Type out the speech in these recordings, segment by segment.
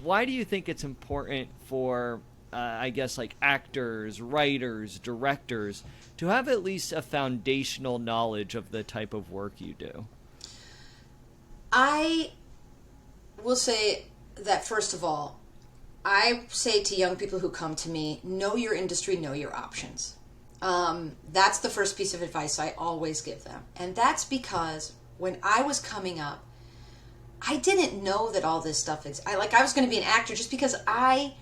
why do you think it's important for, I guess, like actors, writers, directors to have at least a foundational knowledge of the type of work you do? I will say that, first of all, I say to young people who come to me, know your industry, know your options. That's the first piece of advice I always give them. And that's because when I was coming up, I didn't know that all this stuff is. I was going to be an actor just because I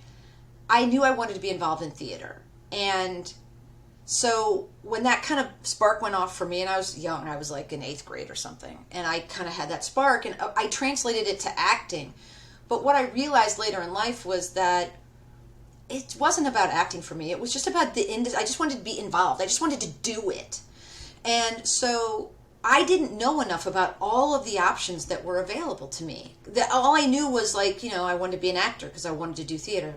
knew I wanted to be involved in theater. And so when that kind of spark went off for me, and I was young, I was like in 8th grade or something, and I kind of had that spark, and I translated it to acting. But what I realized later in life was that it wasn't about acting for me. It was just about the industry. I just wanted to be involved. I just wanted to do it. And so I didn't know enough about all of the options that were available to me. All I knew was I wanted to be an actor because I wanted to do theater.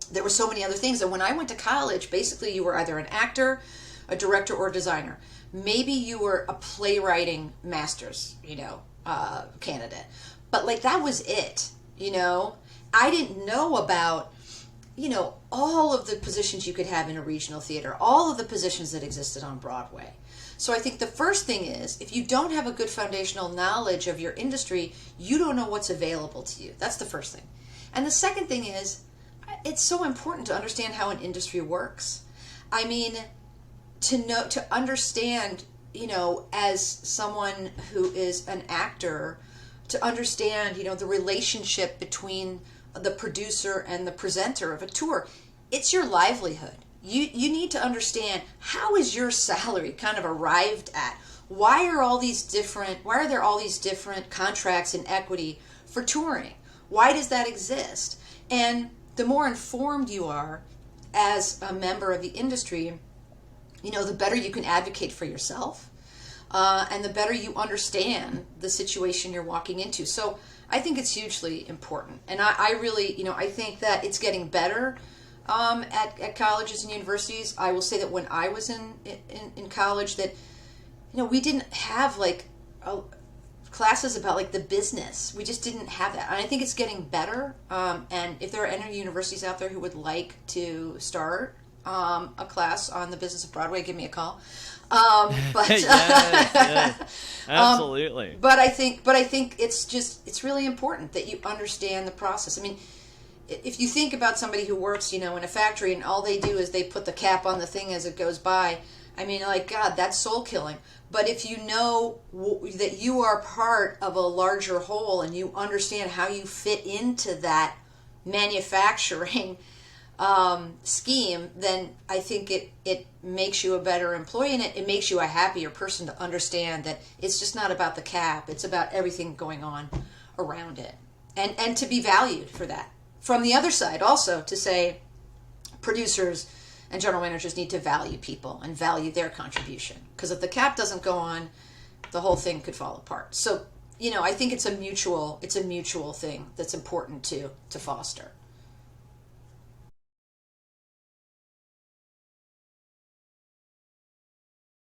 There were so many other things. And when I went to college, basically you were either an actor, a director, or a designer. Maybe you were a playwriting master's, candidate. But that was it, I didn't know about, all of the positions you could have in a regional theater, all of the positions that existed on Broadway. So I think the first thing is, if you don't have a good foundational knowledge of your industry, you don't know what's available to you. That's the first thing. And the second thing is, it's so important to understand how an industry works. I mean, to understand, as someone who is an actor, to understand, the relationship between the producer and the presenter of a tour. It's your livelihood. You need to understand, how is your salary kind of arrived at? Why are there all these different contracts and equity for touring? Why does that exist? And the more informed you are as a member of the industry, the better you can advocate for yourself, and the better you understand the situation you're walking into. So I think it's hugely important. And I really, I think that it's getting better at colleges and universities. I will say that when I was in college, that, we didn't have classes about the business. We just didn't have that. And I think it's getting better. And if there are any universities out there who would like to start a class on the business of Broadway, give me a call. But yes, absolutely. But I think it's really important that you understand the process. I mean, if you think about somebody who works, in a factory, and all they do is they put the cap on the thing as it goes by, I mean, God, that's soul killing. But if you know that you are part of a larger whole and you understand how you fit into that manufacturing scheme, then I think it makes you a better employee, and it makes you a happier person to understand that it's just not about the cap. It's about everything going on around it, and to be valued for that. From the other side, also to say, producers and general managers need to value people and value their contribution, because if the cap doesn't go on, the whole thing could fall apart. So I think it's a mutual thing that's important to foster.